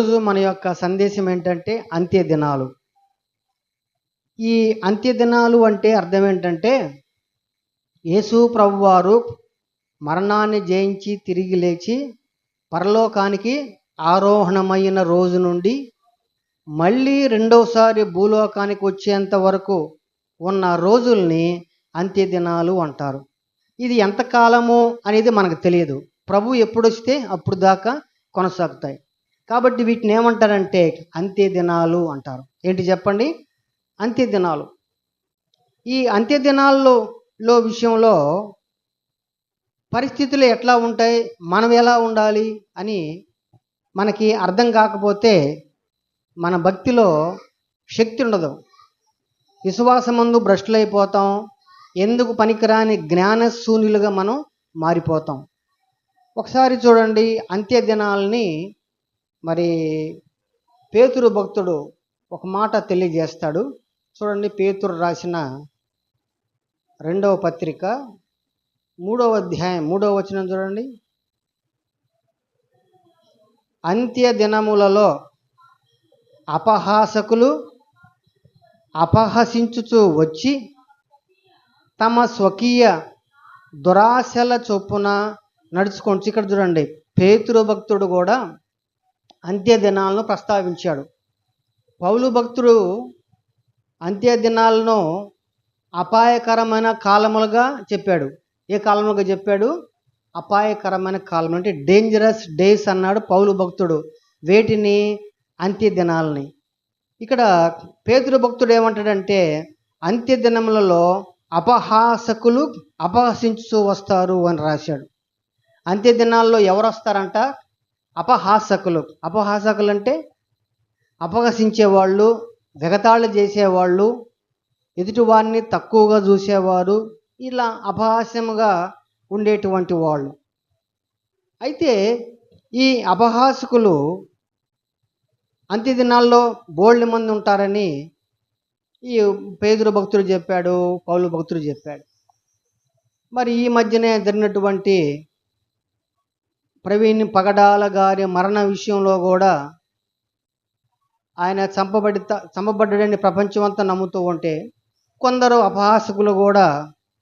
ఈరోజు మన యొక్క సందేశం ఏంటంటే అంత్య దినాలు. ఈ అంత్య దినాలు అంటే అర్థం ఏంటంటే యేసు ప్రభువారు మరణాన్ని జయించి తిరిగి లేచి పరలోకానికి ఆరోహణమైన రోజు నుండి మళ్ళీ రెండోసారి భూలోకానికి వచ్చేంత వరకు ఉన్న రోజుల్ని అంత్య దినాలు అంటారు. ఇది ఎంతకాలము అనేది మనకు తెలియదు. ప్రభు ఎప్పుడు వస్తే అప్పుడు దాకా కొనసాగుతాయి. కాబట్టి వీటిని ఏమంటారంటే అంత్య దినాలు అంటారు. ఏంటి చెప్పండి? అంత్య దినాలు. ఈ అంత్య దినాల్లో విషయంలో పరిస్థితులు ఎట్లా ఉంటాయి, మనం ఎలా ఉండాలి అని మనకి అర్థం కాకపోతే మన భక్తిలో శక్తి ఉండదు. విశ్వాసమందు భ్రష్టులైపోతాం. ఎందుకు పనికిరాని జ్ఞానశూన్యులుగా మనం మారిపోతాం. ఒకసారి చూడండి, అంత్య దినాలని మరి పేతురు భక్తుడు ఒక మాట తెలియజేస్తాడు. చూడండి, పేతురు రాసిన 2వ పత్రిక 3వ అధ్యాయం 3వ వచనం చూడండి. అంత్య దినములలో అపహాసకులు అపహసించుచు వచ్చి తమ స్వకీయ దురాశల చొప్పున నడుచుకోవచ్చు. ఇక్కడ చూడండి, పేతురు భక్తుడు కూడా అంత్య దినాలను ప్రస్తావించాడు. పౌలు భక్తుడు అంత్య దినాలను అపాయకరమైన కాలములుగా చెప్పాడు. ఏ కాలములుగా చెప్పాడు? అపాయకరమైన కాలం అంటే డేంజరస్ డేస్ అన్నాడు పౌలు భక్తుడు. వేటిని? అంత్య దినాలని. ఇక్కడ పేతురు భక్తుడు ఏమంటాడంటే అంత్య దినములలో అపహాసకులు అపహసించుతూ వస్తారు అని రాశాడు. అంత్య దినాల్లో ఎవరు వస్తారంట? అపహాసకులు. అపహాసకులు అంటే అపహసించేవాళ్ళు, వెగతాళి చేసేవాళ్ళు, ఎదుటివారిని తక్కువగా చూసేవారు, ఇలా అపహాస్యముగా ఉండేటువంటి వాళ్ళు. అయితే ఈ అపహాసకులు అంత్య దినాల్లో బోల్డ్ మంది ఉంటారని ఈ పేతురు భక్తుడు చెప్పాడు, పౌలు భక్తుడు చెప్పాడు. మరి ఈ మధ్యనే జరిగినటువంటి ప్రవీణ్ పగడాల గారి మరణ విషయంలో కూడా ఆయన చంపబడ్డాడని ప్రపంచం అంతా నమ్ముతూ ఉంటే కొందరు అపహాసకులు కూడా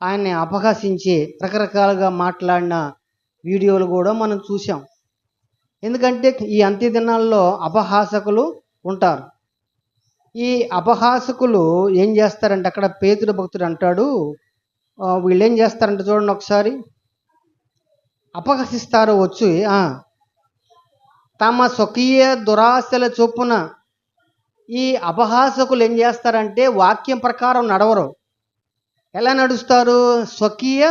ఆయన్ని అపహసించి రకరకాలుగా మాట్లాడిన వీడియోలు కూడా మనం చూసాం. ఎందుకంటే ఈ అంత్య దినాల్లో అపహాసకులు ఉంటారు. ఈ అపహాసకులు ఏం చేస్తారంటే అక్కడ పేతురు భక్తుడు అంటాడు, వీళ్ళు ఏం చేస్తారంటే చూడండి ఒకసారి, అపహసిస్తారు వచ్చి తమ స్వకీయ దురాశల చొప్పున. ఈ అపహాసకులు ఏం చేస్తారంటే వాక్యం ప్రకారం నడవరు. ఎలా నడుస్తారు? స్వకీయ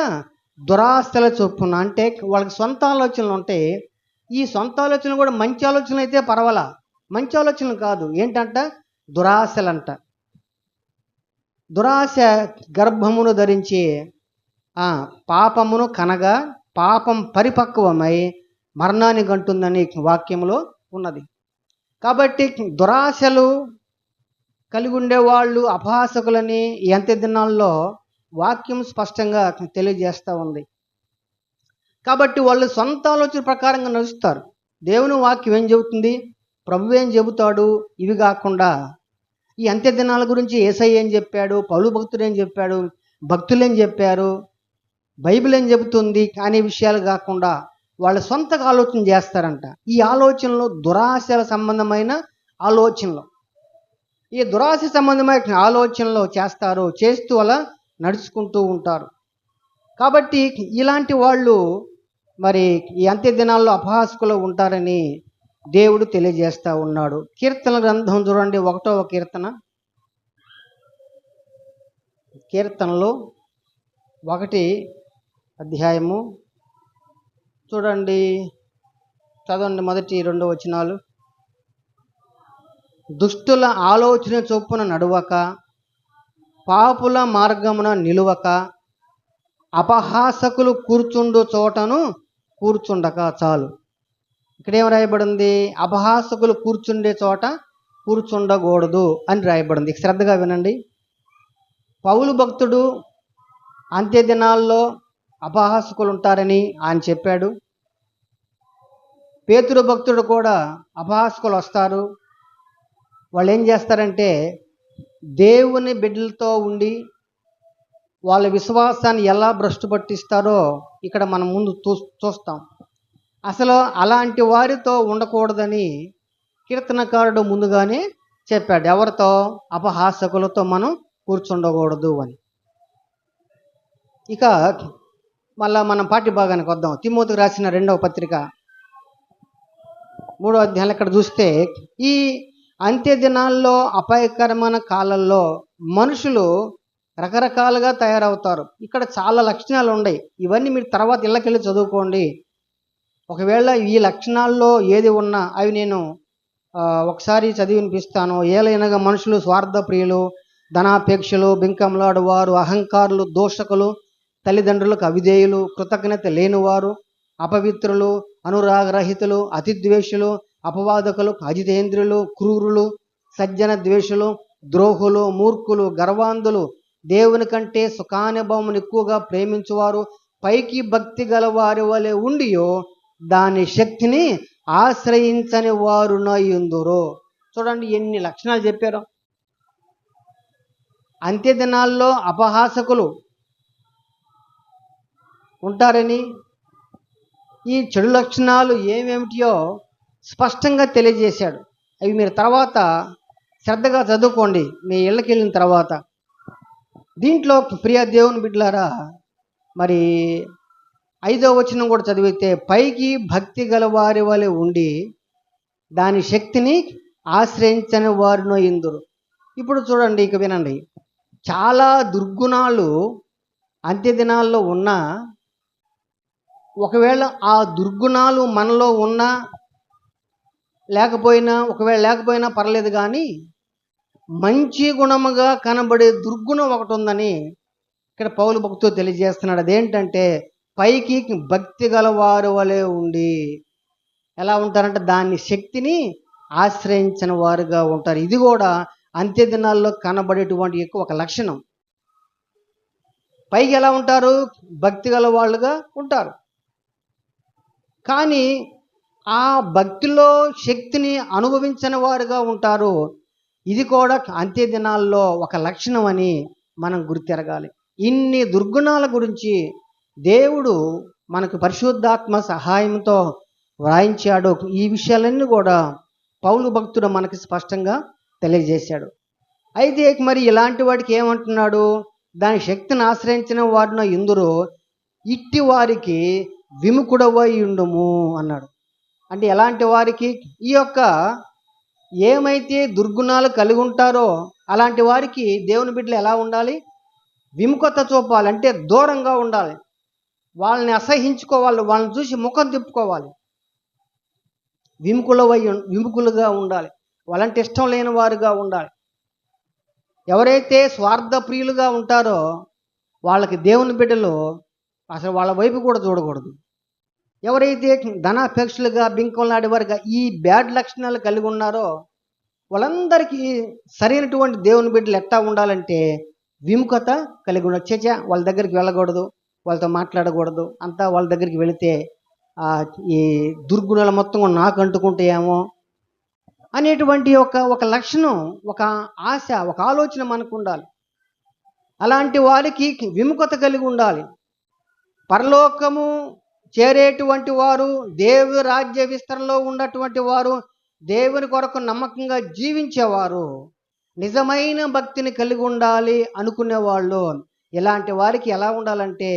దురాశల చొప్పున. అంటే వాళ్ళకి సొంత ఆలోచనలు ఉంటాయి. ఈ సొంత ఆలోచనలు కూడా మంచి ఆలోచనలు అయితే పర్వాలా, మంచి ఆలోచనలు కాదు. ఏంటంట? దురాశలంట. దురాశ గర్భమును ధరించి పాపమును కనగా పాపం పరిపక్వమై మరణాన్ని గంటుందని వాక్యంలో ఉన్నది. కాబట్టి దురాశలు కలిగి ఉండేవాళ్ళు అపహాసకులని ఈ అంత్య దినాల్లో వాక్యం స్పష్టంగా తెలియజేస్తూ ఉంది. కాబట్టి వాళ్ళు సొంత ఆలోచన ప్రకారంగా నడుస్తారు. దేవుని వాక్యం ఏం చెబుతుంది, ప్రభు ఏం చెబుతాడు, ఇవి కాకుండా ఈ అంత్య దినాల గురించి యేసయ్య ఏం చెప్పాడు, పౌలు భక్తుడు ఏం చెప్పాడు, భక్తులు ఏం చెప్పారు, బైబిల్ ఏం చెబుతుంది అనే విషయాలు కాకుండా వాళ్ళ సొంతగా ఆలోచన చేస్తారంట. ఈ ఆలోచనలు దురాశల సంబంధమైన ఆలోచనలు. ఈ దురాశ సంబంధమైన ఆలోచనలు చేస్తారు, చేస్తూ అలా నడుచుకుంటూ ఉంటారు. కాబట్టి ఇలాంటి వాళ్ళు మరి ఈ అంత్య దినాల్లో అపహాసకులు ఉంటారని దేవుడు తెలియజేస్తూ ఉన్నాడు. కీర్తన గ్రంథం చూడండి, 1వ కీర్తనలో 1 అధ్యాయము చూడండి, చదవండి మొదటి 2 వచనాలు. దుష్టుల ఆలోచన చొప్పున నడువక, పాపుల మార్గమున నిలువక, అపహాసకులు కూర్చుండు చోటను కూర్చుండక. చాలు, ఇక్కడేం రాయబడింది? అపహాసకులు కూర్చుండే చోట కూర్చుండకూడదు అని రాయబడింది. శ్రద్ధగా వినండి. పౌలు భక్తుడు అంత్య దినాల్లో అపహాసకులు ఉంటారని ఆయన చెప్పాడు. పేతురు భక్తుడు కూడా అపహాసకులు వస్తారు. వాళ్ళు ఏం చేస్తారంటే దేవుని బిడ్డలతో ఉండి వాళ్ళ విశ్వాసాన్ని ఎలా భ్రష్టు పట్టిస్తారో ఇక్కడ మనం ముందు చూస్తాం. అసలు అలాంటి వారితో ఉండకూడదని కీర్తనకారుడు ముందుగానే చెప్పాడు. ఎవరితో? అపహాసకులతో మనం కూర్చుండకూడదు అని. ఇక మళ్ళా మనం పాఠ్యభాగానికి వద్దాం. తిమోతికి రాసిన 2వ పత్రిక 3వ అధ్యాయం ఇక్కడ చూస్తే ఈ అంత్య దినాల్లో అపాయకరమైన కాలంలో మనుషులు రకరకాలుగా తయారవుతారు. ఇక్కడ చాలా లక్షణాలు ఉన్నాయి. ఇవన్నీ మీరు తర్వాత ఇళ్ళకెళ్ళి చదువుకోండి. ఒకవేళ ఈ లక్షణాల్లో ఏది ఉన్నా అవి నేను ఒకసారి చదివి వినిపిస్తాను. ఏలైనగా మనుషులు స్వార్థ ప్రియులు, ధనాపేక్షలు, బింకంలాడువారు, అహంకారులు, దోషకులు, తల్లిదండ్రులకు అవిధేయులు, కృతజ్ఞత లేనివారు, అపవిత్రులు, అనురాగరహితులు, అతిద్వేషులు, అపవాదకులు, అజితేంద్రులు, క్రూరులు, సజ్జన ద్వేషులు, ద్రోహులు, మూర్ఖులు, గర్వాంధులు, దేవుని కంటే సుఖానుభవం ఎక్కువగా ప్రేమించువారు, పైకి భక్తి గల వారి వలె ఉండియో దాని శక్తిని ఆశ్రయించని వారునయుందురు. చూడండి ఎన్ని లక్షణాలు చెప్పారు. అంత్య దినాల్లో అపహాసకులు ఉంటారని, ఈ చెడు లక్షణాలు ఏమేమిటియో స్పష్టంగా తెలియజేశాడు. అవి మీరు తర్వాత శ్రద్ధగా చదువుకోండి మీ ఇళ్ళకి వెళ్ళిన తర్వాత. దీంట్లో ప్రియ దేవుని బిడ్డలారా, మరి 5వ వచనం కూడా చదివితే పైకి భక్తి గల వారి వలె ఉండి దాని శక్తిని ఆశ్రయించని వారినో ఇందురు. ఇప్పుడు చూడండి, ఇక వినండి. చాలా దుర్గుణాలు అంత్య దినాల్లో ఉన్నా, ఒకవేళ ఆ దుర్గుణాలు మనలో ఉన్నా లేకపోయినా పర్లేదు, కానీ మంచి గుణముగా కనబడే దుర్గుణం ఒకటి ఉందని ఇక్కడ పౌలు భక్తుడు తెలియజేస్తున్నాడు. అదేంటంటే పైకి భక్తి గల వారి వలె ఉండి ఎలా ఉంటారంటే దాని శక్తిని ఆశ్రయించిన వారుగా ఉంటారు. ఇది కూడా అంత్య దినాల్లో కనబడేటువంటి ఒక లక్షణం. పైకి ఎలా ఉంటారు? భక్తి గల వాళ్ళుగా ఉంటారు. కానీ ఆ భక్తిలో శక్తిని అనుభవించిన వారుగా ఉంటారు. ఇది కూడా అంత్య దినాల్లో ఒక లక్షణం అని మనం గుర్తెరగాలి. ఇన్ని దుర్గుణాల గురించి దేవుడు మనకు పరిశుద్ధాత్మ సహాయంతో వ్రాయించాడు. ఈ విషయాలన్నీ కూడా పౌలు భక్తుడు మనకి స్పష్టంగా తెలియజేశాడు. అయితే మరి ఇలాంటి వాడికి ఏమంటున్నాడు? దాని శక్తిని ఆశ్రయించిన వారిని ఇందురు ఇట్టి వారికి విముఖుడవై ఉండుము అన్నాడు. అంటే ఎలాంటి వారికి? ఈ యొక్క ఏమైతే దుర్గుణాలు కలిగి ఉంటారో అలాంటి వారికి దేవుని బిడ్డలు ఎలా ఉండాలి? విముఖత చూపాలి. అంటే దూరంగా ఉండాలి. వాళ్ళని అసహించుకోవాలి. వాళ్ళని చూసి ముఖం తిప్పుకోవాలి. విముఖులుగా ఉండాలి. వాళ్ళంటే ఇష్టం లేని వారుగా ఉండాలి. ఎవరైతే స్వార్థ ప్రియులుగా ఉంటారో వాళ్ళకి దేవుని బిడ్డలు అసలు వాళ్ళ వైపు కూడా చూడకూడదు. ఎవరైతే ధనాపేక్షలుగా బింకంలాడే వారిగా ఈ బ్యాడ్ లక్షణాలు కలిగి ఉన్నారో వాళ్ళందరికీ సరైనటువంటి దేవుని బిడ్డలు ఎట్టా ఉండాలంటే విముఖత కలిగి ఉండాలి. చేచా వాళ్ళ దగ్గరికి వెళ్ళకూడదు, వాళ్ళతో మాట్లాడకూడదు. అంతా వాళ్ళ దగ్గరికి వెళితే ఈ దుర్గుణాలు మొత్తం నాకు అంటుకుంటాయేమో అనేటువంటి ఒక లక్షణం, ఒక ఆశ, ఒక ఆలోచన మనకు ఉండాలి. అలాంటి వారికి విముఖత కలిగి ఉండాలి. పరలోకము చేరేటువంటి వారు, దేవుని రాజ్య విస్తరణలో ఉన్నటువంటి వారు, దేవుని కొరకు నమ్మకంగా జీవించేవారు, నిజమైన భక్తిని కలిగి ఉండాలి అనుకునేవాళ్ళు ఇలాంటి వారికి ఎలా ఉండాలంటే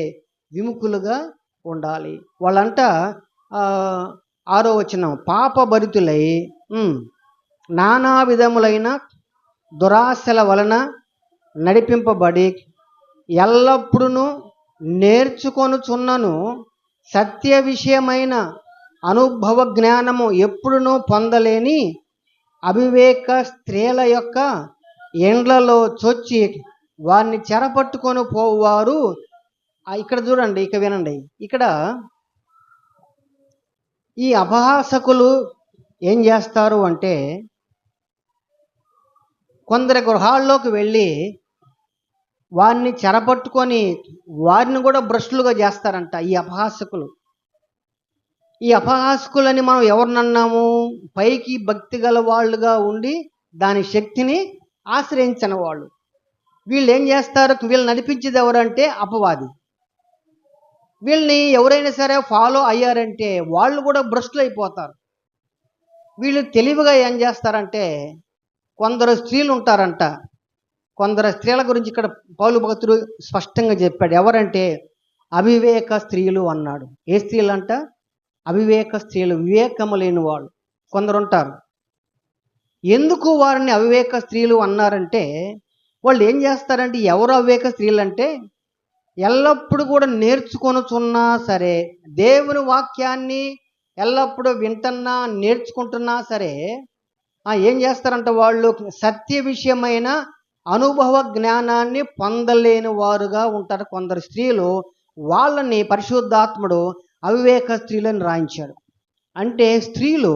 విముఖులుగా ఉండాలి. వాళ్ళంట 6వ వచనం పాపభరితులై నానా విధములైన దురాశల వలన నడిపింపబడి ఎల్లప్పుడూ నేర్చుకొనుచున్నను సత్య విషయమైన అనుభవ జ్ఞానము ఎప్పుడునూ పొందలేని అవివేక స్త్రీల యొక్క ఎండ్లలో చొచ్చి వారిని చెరపట్టుకొని పోవారు. ఇక్కడ చూడండి, ఇక వినండి. ఇక్కడ ఈ అపహాసకులు ఏం చేస్తారు అంటే కొందరి గృహాల్లోకి వెళ్ళి వారిని చెరపట్టుకొని వారిని కూడా భ్రష్టులుగా చేస్తారంట ఈ అపహాసకులు. ఈ అపహాసకులని మనం ఎవరినన్నాము? పైకి భక్తి గల వాళ్ళుగా ఉండి దాని శక్తిని ఆశ్రయించని వాళ్ళు. వీళ్ళు ఏం చేస్తారు? వీళ్ళు నడిపించేది ఎవరంటే అపవాది. వీళ్ళని ఎవరైనా సరే ఫాలో అయ్యారంటే వాళ్ళు కూడా భ్రష్టులు అయిపోతారు. వీళ్ళు తెలివిగా ఏం చేస్తారంటే, కొందరు స్త్రీలు ఉంటారంట. కొందరు స్త్రీల గురించి ఇక్కడ పౌలు భక్తుడు స్పష్టంగా చెప్పాడు. ఎవరంటే అవివేక స్త్రీలు అన్నాడు. ఏ స్త్రీలు అంట? అవివేక స్త్రీలు, వివేకము లేని వాళ్ళు కొందరు ఉంటారు. ఎందుకు వారిని అవివేక స్త్రీలు అన్నారంటే, వాళ్ళు ఏం చేస్తారంటే, ఎవరు అవివేక స్త్రీలు అంటే, ఎల్లప్పుడూ కూడా నేర్చుకొనుచున్నా సరే, దేవుని వాక్యాన్ని ఎల్లప్పుడూ వింటున్నా నేర్చుకుంటున్నా సరే, ఏం చేస్తారంట వాళ్ళు? సత్య విషయమైన అనుభవ జ్ఞానాన్ని పొందలేని వారుగా ఉంటారు కొందరు స్త్రీలు. వాళ్ళని పరిశుద్ధాత్ముడు అవివేక స్త్రీలను రాయించాడు. అంటే స్త్రీలు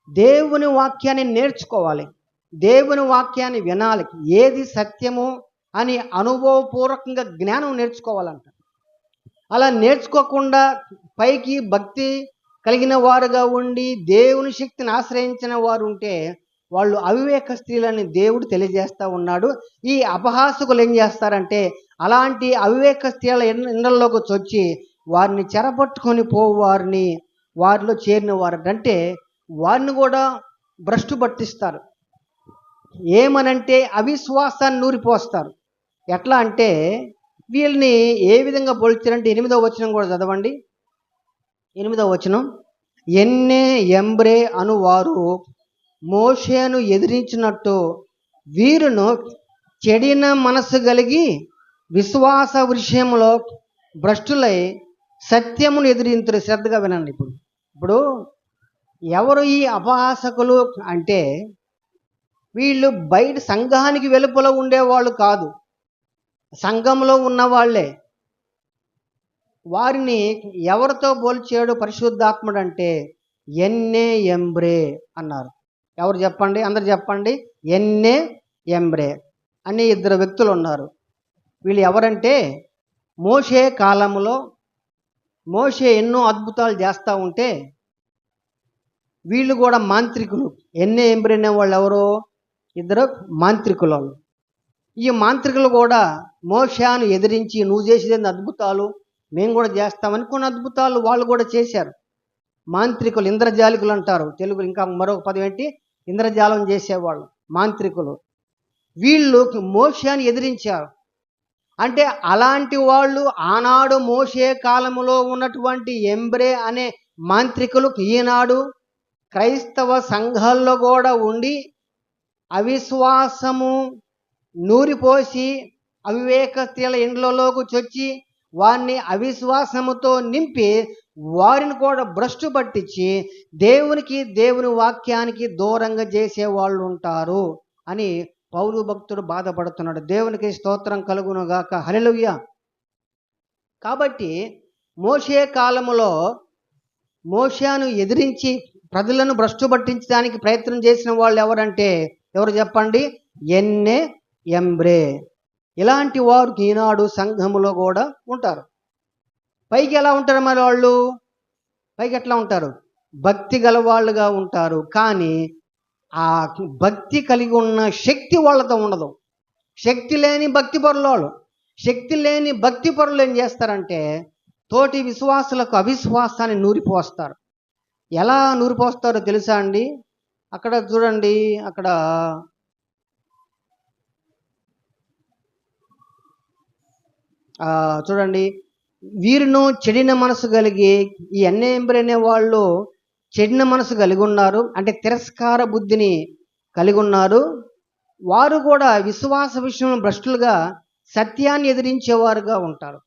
దేవుని వాక్యాన్ని నేర్చుకోవాలి, దేవుని వాక్యాన్ని వినాలి, ఏది సత్యము అని అనుభవపూర్వకంగా జ్ఞానం నేర్చుకోవాలంట. అలా నేర్చుకోకుండా పైకి భక్తి కలిగిన వారుగా ఉండి దేవుని శక్తిని ఆశ్రయించిన వారు ఉంటే వాళ్ళు అవివేక స్త్రీలని దేవుడు తెలియజేస్తూ ఉన్నాడు. ఈ అపహాసకులు ఏం చేస్తారంటే, అలాంటి అవివేక స్త్రీల ఇండ్లలోకి వచ్చి వారిని చెరపట్టుకొని వారిని వారిలో చేరిన వారు అంటే వారిని కూడా భ్రష్టు పట్టిస్తారు. ఏమనంటే అవిశ్వాసాన్ని నూరిపోస్తారు. ఎట్లా అంటే వీళ్ళని ఏ విధంగా పోల్చారంటే 8వ వచనం కూడా చదవండి. 8వ వచనం, ఎన్నే ఎంబ్రే అను వారు మోషేను ఎదిరించినట్టు వీరును చెడిన మనసు కలిగి విశ్వాస విషయంలో భ్రష్టులై సత్యమును ఎదిరింతురు. శ్రద్ధగా వినండి. ఇప్పుడు ఎవరు ఈ అపహాసకులు అంటే, వీళ్ళు బయట సంఘానికి వెలుపల ఉండేవాళ్ళు కాదు, సంఘంలో ఉన్నవాళ్లే. వారిని ఎవరితో పోల్చాడు పరిశుద్ధాత్ముడు అంటే ఎన్నే ఎంబ్రే అన్నారు. ఎవరు చెప్పండి? అందరు చెప్పండి. ఎన్నే ఎంబ్రే అని 2 వ్యక్తులు ఉన్నారు. వీళ్ళు ఎవరంటే, మోషే కాలంలో మోషే ఎన్నో అద్భుతాలు చేస్తూ ఉంటే వీళ్ళు కూడా మాంత్రికులు. ఎన్నే ఎంబ్రే అనే వాళ్ళు ఎవరు? 2 మాంత్రికులు. ఈ మాంత్రికులు కూడా మోషేను ఎదిరించి, నువ్వు చేసేది అద్భుతాలు మేము కూడా చేస్తామని కొన్ని అద్భుతాలు వాళ్ళు కూడా చేశారు. మాంత్రికులు, ఇంద్రజాలికులు అంటారు తెలుగు. ఇంకా మరొక పదం ఏంటి? ఇంద్రజాలం చేసేవాళ్ళు మాంత్రికులు. వీళ్ళు మోషేను ఎదిరించారు. అంటే అలాంటి వాళ్ళు ఆనాడు మోషే కాలంలో ఉన్నటువంటి ఎంబ్రే అనే మాంత్రికులు ఈనాడు క్రైస్తవ సంఘాల్లో కూడా ఉండి అవిశ్వాసము నూరిపోసి అవివేక స్త్రీల ఇండ్లలోకి చొచ్చి వారిని అవిశ్వాసముతో నింపి వారిని కూడా భ్రష్టు పట్టించి దేవునికి, దేవుని వాక్యానికి దూరంగా చేసే వాళ్ళు ఉంటారు అని పౌలు భక్తుడు బాధపడుతున్నాడు. దేవునికి స్తోత్రం కలుగునుగాక. హల్లెలూయా. కాబట్టి మోషే కాలములో మోషేను ఎదిరించి ప్రజలను భ్రష్టు పట్టించడానికి ప్రయత్నం చేసిన వాళ్ళు ఎవరంటే ఎవరు చెప్పండి? ఎన్నే ఎంబ్రే. ఇలాంటి వారు ఈనాడు సంఘములో కూడా ఉంటారు. పైకి ఎలా ఉంటారు మరి వాళ్ళు? పైకి ఎట్లా ఉంటారు? భక్తి గలవాళ్ళుగా ఉంటారు. కానీ ఆ భక్తి కలిగి ఉన్న శక్తి వాళ్ళతో ఉండదు. శక్తి లేని భక్తి పరులు, శక్తి లేని భక్తి పరులు ఏం చేస్తారంటే తోటి విశ్వాసులకు అవిశ్వాసాన్ని నూరిపోస్తారు. ఎలా నూరిపోస్తారో తెలుసా అండి? అక్కడ చూడండి, అక్కడ చూడండి, వీరును చెడిన మనసు కలిగి, ఈ ఎన్నే ఎంబ్రే అనే వాళ్ళు చెడిన మనసు కలిగి ఉన్నారు. అంటే తిరస్కార బుద్ధిని కలిగి ఉన్నారు. వారు కూడా విశ్వాస విషయంలో భ్రష్టులుగా సత్యాన్ని ఎదిరించేవారుగా ఉంటారు.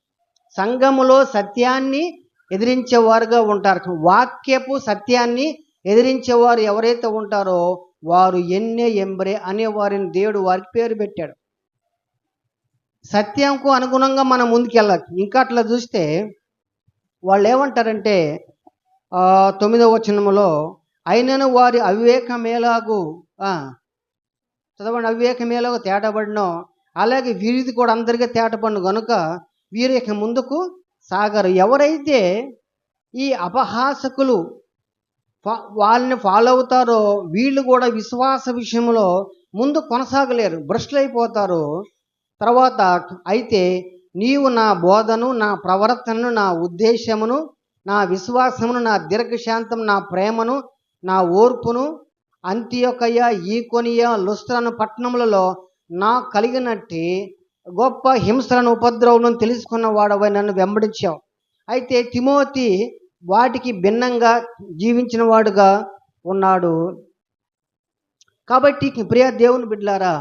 సంఘములో సత్యాన్ని ఎదిరించేవారుగా ఉంటారు. వాక్యపు సత్యాన్ని ఎదిరించేవారు ఎవరైతే ఉంటారో వారు ఎన్నే ఎంబ్రే అనే వారిని దేవుడు వారికి పేరు పెట్టాడు. సత్యంకు అనుగుణంగా మనం ముందుకెళ్ళాలి. ఇంకా అట్లా చూస్తే వాళ్ళు ఏమంటారంటే 9వ వచనములో, అయినను వారి అవివేకమేలాగు చదవండి, అవివేకమేలాగు తేటబడినో అలాగే వీరిది కూడా అందరికీ తేటపడిన కనుక వీరు ఇక ముందుకు సాగరు. ఎవరైతే ఈ అపహాసకులు వాళ్ళని ఫాలో అవుతారో వీళ్ళు కూడా విశ్వాస విషయంలో ముందు కొనసాగలేరు, భ్రష్టులైపోతారు. తర్వాత అయితే నీవు నా బోధను, నా ప్రవర్తనను, నా ఉద్దేశమును, నా విశ్వాసమును, నా దీర్ఘశాంతం, నా ప్రేమను, నా ఓర్పును అంతియొకయ, ఈకొనియ, లుస్త్రను పట్టణములలో నా కలిగినట్టి గొప్ప హింసలను ఉపద్రవం తెలుసుకున్న వాడవై నన్ను వెంబడించావు. అయితే తిమోతి వాటికి భిన్నంగా జీవించిన వాడుగా ఉన్నాడు. కాబట్టి ప్రియ దేవుని బిడ్డలారా,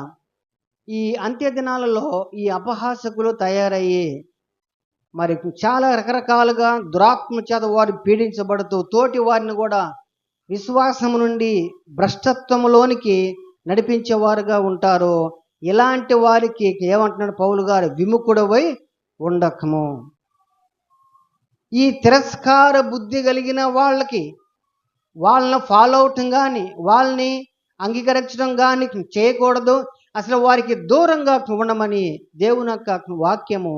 ఈ అంత్య దినాలలో ఈ అపహాసకులు తయారయ్యి మరి చాలా రకరకాలుగా దురాత్మ చేత వారు పీడించబడుతూ తోటి వారిని కూడా విశ్వాసము నుండి భ్రష్టత్వములోనికి నడిపించేవారుగా ఉంటారు. ఇలాంటి వారికి ఏమంటున్నాడు పౌలు గారు, విముఖుడవై ఉండకము. ఈ తిరస్కార బుద్ధి కలిగిన వాళ్ళని ఫాలో అవటం కానీ వాళ్ళని అంగీకరించడం కానీ చేయకూడదు. అసలు వారికి దూరంగా ఉండమని దేవుని యొక్క వాక్యము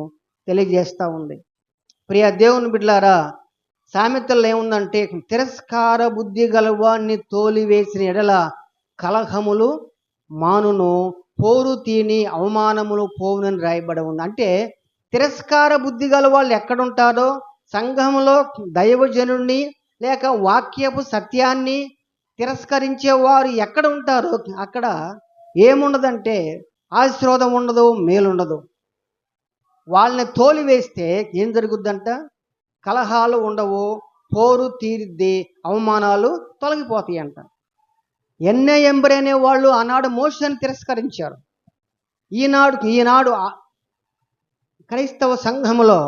తెలియజేస్తూ ఉంది. ప్రియ దేవుని బిడ్డలారా, సామెతల్లో ఏముందంటే, తిరస్కార బుద్ధి గలవాన్ని తోలివేసిన ఎడల కలహములు మానును, పోరు తీని అవమానములు పోవునని రాయబడి ఉంది. అంటే తిరస్కార బుద్ధి గల వాళ్ళు ఎక్కడుంటారో, సంఘములో దైవజనుడిని లేక వాక్యపు సత్యాన్ని తిరస్కరించేవారు ఎక్కడ ఉంటారో అక్కడ ఏముండదంటే ఆశీర్వాదం ఉండదు, మేలుండదు. వాళ్ళని తోలివేస్తే ఏం జరుగుద్దంట? కలహాలు ఉండవు, పోరు తీరిద్ది, అవమానాలు తొలగిపోతాయి అంట. ఎన్నే ఎంబరి అనే వాళ్ళు ఆనాడు మోషేని తిరస్కరించారు. ఈనాడు క్రైస్తవ సంఘములో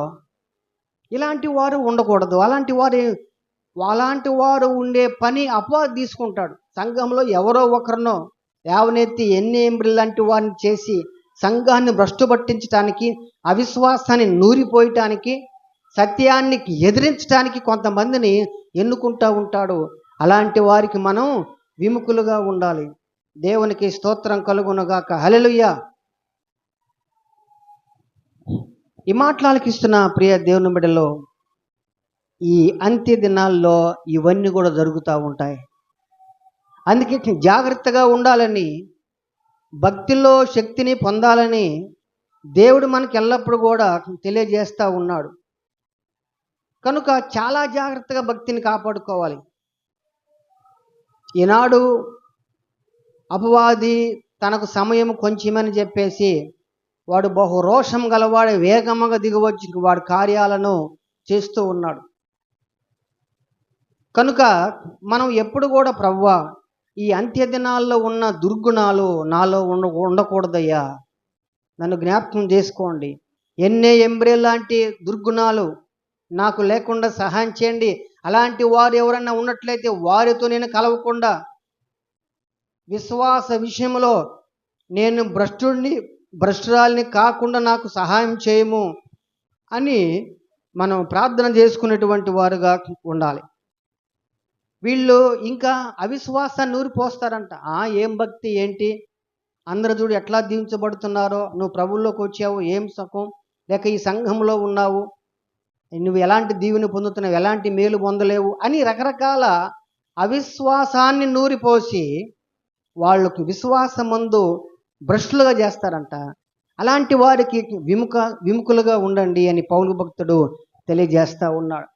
ఇలాంటి వారు ఉండకూడదు. అలాంటి వారు ఉండే పని అపవాది తీసుకుంటాడు. సంఘంలో ఎవరో ఒకరినో లేవనెత్తి ఎన్ని ఎంబ్రి లాంటి వారిని చేసి సంఘాన్ని భ్రష్టు పట్టించడానికి, అవిశ్వాసాన్ని నూరిపోయటానికి, సత్యాన్ని ఎదిరించడానికి కొంతమందిని ఎన్నుకుంటూ ఉంటాడు. అలాంటి వారికి మనం విముఖులుగా ఉండాలి. దేవునికి స్తోత్రం కలుగునుగాక. హల్లెలూయా. ఈ మాటలకిస్తున్న ప్రియ దేవుని బిడ్డలో, ఈ అంత్య దినాల్లో ఇవన్నీ కూడా జరుగుతూ ఉంటాయి. అందుకే జాగ్రత్తగా ఉండాలని, భక్తిలో శక్తిని పొందాలని దేవుడు మనకి ఎల్లప్పుడూ కూడా తెలియజేస్తూ ఉన్నాడు. కనుక చాలా జాగ్రత్తగా భక్తిని కాపాడుకోవాలి. ఈనాడు అపవాది తనకు సమయం కొంచెమని చెప్పేసి వాడు బహు రోషం గలవాడు వేగముగా దిగవచ్చి వాడి కార్యాలను చేస్తూ ఉన్నాడు. కనుక మనం ఎప్పుడు కూడా ప్రభువా, ఈ అంత్య దినాల్లో ఉన్న దుర్గుణాలు నాలో ఉండకూడదయ్యా, నన్ను జ్ఞాపకం చేసుకోండి. ఎన్నే ఎంబ్రే లాంటి దుర్గుణాలు నాకు లేకుండా సహాయం చేయండి. అలాంటి వారు ఎవరన్నా ఉన్నట్లయితే వారితో నేను కలవకుండా, విశ్వాస విషయంలో నేను భ్రష్టురాలిని కాకుండా నాకు సహాయం చేయము అని మనం ప్రార్థన చేసుకునేటువంటి వారుగా ఉండాలి. వీళ్ళు ఇంకా అవిశ్వాసాన్ని నూరిపోస్తారంట. ఏం భక్తి ఏంటి, అందరూ చూడు ఎట్లా దీవించబడుతున్నారో, నువ్వు ప్రభువులోకి వచ్చావు, ఏం సుఖం, లేక ఈ సంఘంలో ఉన్నావు, నువ్వు ఎలాంటి దీవెని పొందుతున్నావు, ఎలాంటి మేలు పొందలేవు అని రకరకాల అవిశ్వాసాన్ని నూరిపోసి వాళ్ళకు విశ్వాసమందు భ్రష్టులుగా చేస్తారంట. అలాంటి వారికి విముఖులుగా ఉండండి అని పౌలు భక్తుడు తెలియజేస్తూ ఉన్నాడు.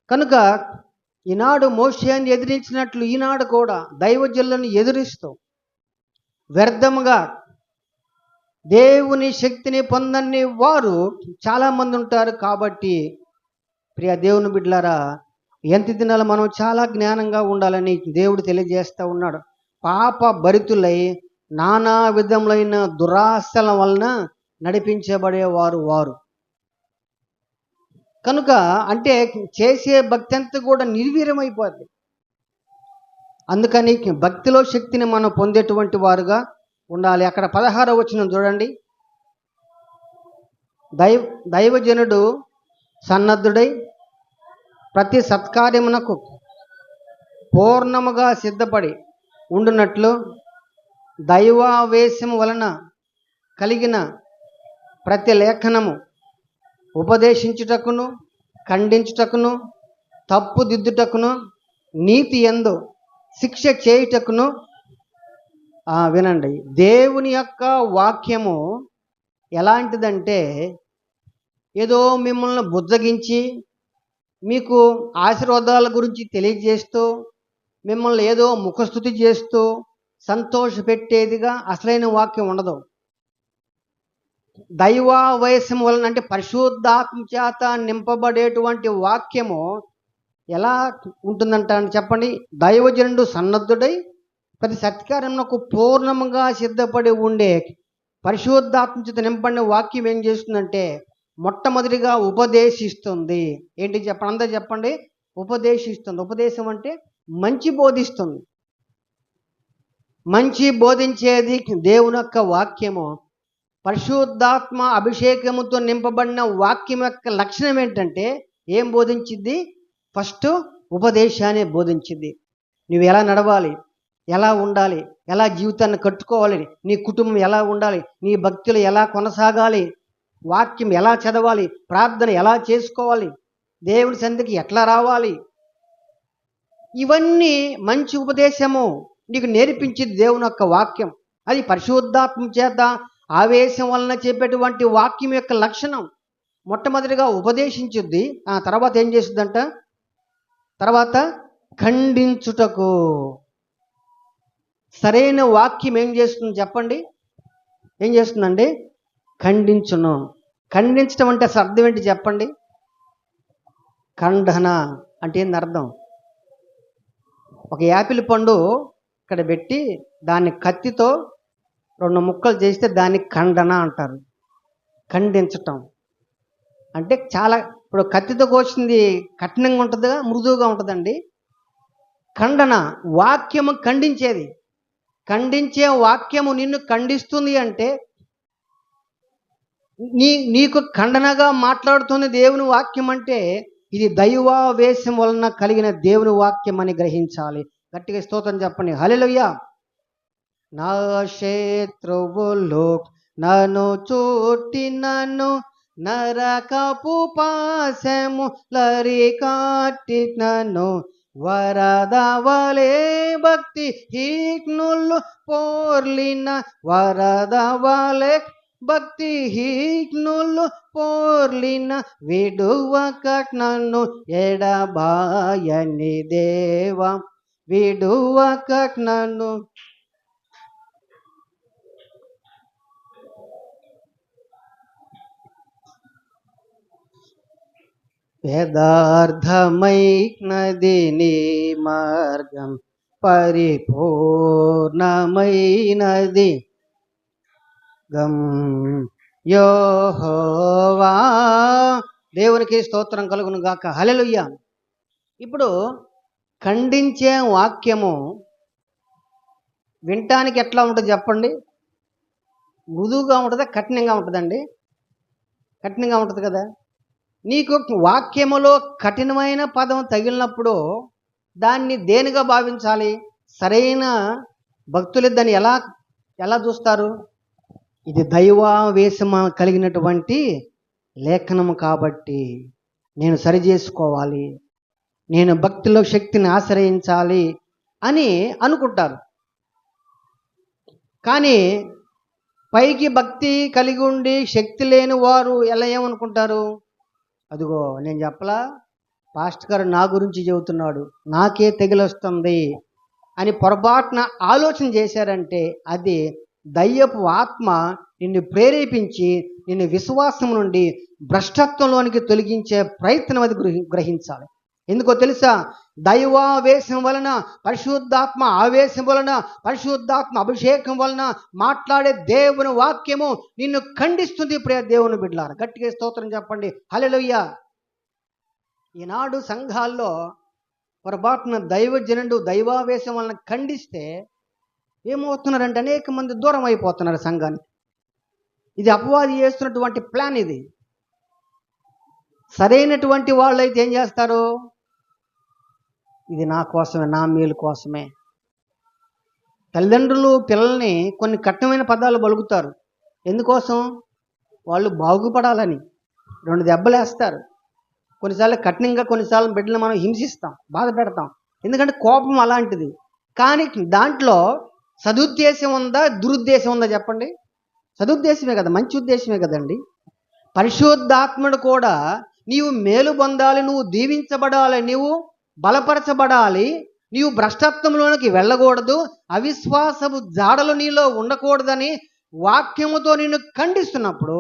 కనుక ఈనాడు మోషేని ఎదిరించినట్లు ఈనాడు కూడా దైవజనులను ఎదిరిస్తూ వ్యర్థముగా దేవుని శక్తిని పొందని వారు చాలామంది ఉంటారు. కాబట్టి ప్రియ దేవుని బిడ్డలారా, ఎంత దినాలు మనం చాలా జ్ఞానంగా ఉండాలని దేవుడు తెలియజేస్తూ ఉన్నాడు. పాప భరితులై నానా విధములైన దురాశల వలన నడిపించబడేవారు వారు. కనుక అంటే చేసే భక్తి అంతా కూడా నిర్వీర్యమైపోద్ది. అందుకని భక్తిలో శక్తిని మనం పొందేటువంటి వారుగా ఉండాలి. అక్కడ 16వ వచనం చూడండి. దైవజనుడు సన్నద్ధుడై ప్రతి సత్కార్యమునకు పూర్ణముగా సిద్ధపడి ఉండునట్లు దైవావేశము వలన కలిగిన ప్రతి లేఖనము ఉపదేశించుటకును, ఖండించుటకును, తప్పు దిద్దుటకును నీతి యందు శిక్ష చేయుటకును. వినండి, దేవుని యొక్క వాక్యము ఎలాంటిదంటే ఏదో మిమ్మల్ని బుజ్జగించి మీకు ఆశీర్వాదాల గురించి తెలియజేస్తూ మిమ్మల్ని ఏదో ముఖస్థుతి చేస్తూ సంతోషపెట్టేదిగా అసలైన వాక్యం ఉండదు. దైవావేశం వలన అంటే పరిశుద్ధాత్మ చేత నింపబడేటువంటి వాక్యము ఎలా ఉంటుందంట చెప్పండి. దైవజనుడు సన్నద్ధుడై ప్రతి సత్కార్యమునకు పూర్ణముగా సిద్ధపడి ఉండే పరిశుద్ధాత్మ చేత నింపబడిన వాక్యం ఏం చేస్తుందంటే మొట్టమొదటిగా ఉపదేశిస్తుంది. ఏంటి చెప్పండి, అందరూ చెప్పండి. ఉపదేశిస్తుంది. ఉపదేశం అంటే మంచి బోధిస్తుంది. మంచి బోధించేది దేవుని యొక్క వాక్యము. పరిశుద్ధాత్మ అభిషేకముతో నింపబడిన వాక్యం యొక్క లక్షణం ఏంటంటే ఏం బోధించింది? ఫస్ట్ ఉపదేశాన్ని బోధించింది. నువ్వు ఎలా నడవాలి, ఎలా ఉండాలి, ఎలా జీవితాన్ని కట్టుకోవాలి, నీ కుటుంబం ఎలా ఉండాలి, నీ భక్తులు ఎలా కొనసాగాలి, వాక్యం ఎలా చదవాలి, ప్రార్థన ఎలా చేసుకోవాలి, దేవుని సన్నిధికి ఎట్లా రావాలి, ఇవన్నీ మంచి ఉపదేశము నీకు నేర్పించింది దేవుని యొక్క వాక్యం. అది పరిశుద్ధాత్మ చేత ఆవేశం వలన చెప్పేటువంటి వాక్యం యొక్క లక్షణం. మొట్టమొదటిగా ఉపదేశించుద్ది. తర్వాత ఏం చేస్తుందంట? తర్వాత ఖండించుటకు. సరైన వాక్యం ఏం చేస్తుంది చెప్పండి? ఏం చేస్తుందండి? ఖండించును. ఖండించడం అంటే అసలు అర్థం ఏంటి చెప్పండి? ఖండన అంటే ఏంది అర్థం? ఒక యాపిల్ పండు ఇక్కడ పెట్టి దాన్ని కత్తితో 2 ముక్కలు చేస్తే దాన్ని ఖండన అంటారు. ఖండించటం అంటే చాలా, ఇప్పుడు కత్తితో కోసింది కఠినంగా ఉంటుందిగా, మృదువుగా ఉంటుందండి. ఖండన వాక్యము ఖండించేది. ఖండించే వాక్యము నిన్ను ఖండిస్తుంది అంటే నీకు ఖండనగా మాట్లాడుతున్న దేవుని వాక్యం అంటే ఇది దైవావేశం వలన కలిగిన దేవుని వాక్యం అని గ్రహించాలి. గట్టిగా స్తోత్రం చెప్పండి. హల్లెలూయా. నా శత్రువులు నన్ను చుట్టినను, నరకపు పాశము లరికట్టినను, వరద వలే భక్తి హీనులు పోర్లిన, వరద వలే భక్తి హీనులు పోర్లిన, విడువక నన్ను ఎడబాయని దేవా, విడువక నన్ను. యథార్థమైనది నీ మార్గం, పరిపూర్ణమైనది గం యెహోవా. దేవునికి స్తోత్రం కలుగును గాక. హల్లెలూయా. ఇప్పుడు ఖండించే వాక్యము వినటానికి ఎట్లా ఉంటుంది చెప్పండి? మృదువుగా ఉంటుందా, కఠినంగా ఉంటుందండి? కఠినంగా ఉంటుంది కదా. నీకు వాక్యములో కఠినమైన పదం తగిలినప్పుడు దాన్ని దేనిగా భావించాలి? సరైన భక్తులు దాన్ని ఎలా చూస్తారు? ఇది దైవావేశము కలిగినటువంటి లేఖనము కాబట్టి నేను సరి చేసుకోవాలి, నేను భక్తిలో శక్తిని ఆశ్రయించాలి అని అనుకుంటారు. కానీ పైకి భక్తి కలిగి ఉండి శక్తి లేని వారు ఎలా ఏమనుకుంటారు? అదిగో నేను చెప్పలా, పాస్టర్ గారు నా గురించి చెబుతున్నాడు, నాకే తెగిలొస్తుంది అని పొరపాటున ఆలోచన చేశారంటే అది దయ్యపు ఆత్మ నిన్ను ప్రేరేపించి నిన్ను విశ్వాసం నుండి భ్రష్టత్వంలోనికి తొలగించే ప్రయత్నం అది గ్రహించాలి. ఎందుకో తెలుసా? దైవావేశం వలన, పరిశుద్ధాత్మ ఆవేశం వలన, పరిశుద్ధాత్మ అభిషేకం వలన మాట్లాడే దేవుని వాక్యము నిన్ను ఖండిస్తుంది. ప్రియ దేవుని బిడ్డలారా, గట్టిగా స్తోత్రం చెప్పండి. హల్లెలూయా. ఈనాడు సంఘాల్లో పొరపాటున దైవజనుడు దైవావేశం వలన ఖండిస్తే ఏమవుతున్నారంటే అనేక మంది దూరం అయిపోతున్నారు సంఘానికి. ఇది అపవాది చేస్తున్నటువంటి ప్లాన్. ఇది సరైనటువంటి వాళ్ళైతే ఏం చేస్తారు? ఇది నా కోసమే, నా మేలు కోసమే. తల్లిదండ్రులు పిల్లల్ని కొన్ని కఠినమైన పదాలు పలుకుతారు. ఎందుకోసం? వాళ్ళు బాగుపడాలని 2 దెబ్బలు వేస్తారు. కొన్నిసార్లు కఠినంగా, కొన్నిసార్లు బిడ్డలు మనం హింసిస్తాం, బాధ పెడతాం. ఎందుకంటే కోపం అలాంటిది. కానీ దాంట్లో సదుద్దేశం ఉందా, దురుద్దేశం ఉందా చెప్పండి? సదుద్దేశమే కదా, మంచి ఉద్దేశమే కదండి. పరిశుద్ధాత్ముడు కూడా నీవు మేలు పొందాలి, నువ్వు దీవించబడాలి, నీవు బలపరచబడాలి, నీవు భ్రష్టత్వంలోనికి వెళ్ళకూడదు, అవిశ్వాసపు జాడలు నీలో ఉండకూడదని వాక్యముతో నిన్ను ఖండిస్తున్నప్పుడు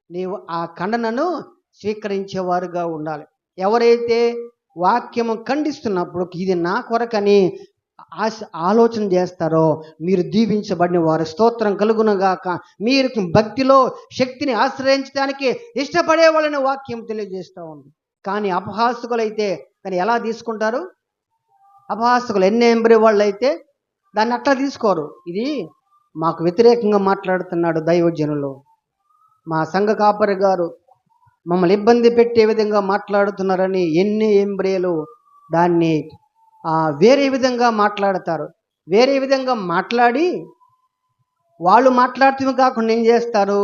నీవు ఆ ఖండనను స్వీకరించేవారుగా ఉండాలి. ఎవరైతే వాక్యము ఖండిస్తున్నప్పుడు ఇది నా కొరకని ఆలోచన చేస్తారో మీరు దీవించబడిన వారు. స్తోత్రం కలుగునుగాక. మీరు భక్తిలో శక్తిని ఆశ్రయించడానికి ఇష్టపడే వాళ్ళని వాక్యం తెలియజేస్తూ ఉంది. కానీ అపహాసకులైతే దాన్ని ఎలా తీసుకుంటారు? అపహాసకులు ఎన్నేంబరి వాళ్ళు అయితే దాన్ని అట్లా తీసుకోరు. ఇది మాకు వ్యతిరేకంగా మాట్లాడుతున్నాడు దైవజనులు, మా సంఘ కాపరి గారు మమ్మల్ని ఇబ్బంది పెట్టే విధంగా మాట్లాడుతున్నారని ఎన్ని ఎంబ్రేలు దాన్ని వేరే విధంగా మాట్లాడతారు. వేరే విధంగా మాట్లాడి వాళ్ళు మాట్లాడుతూ కాకుండా ఏం చేస్తారు?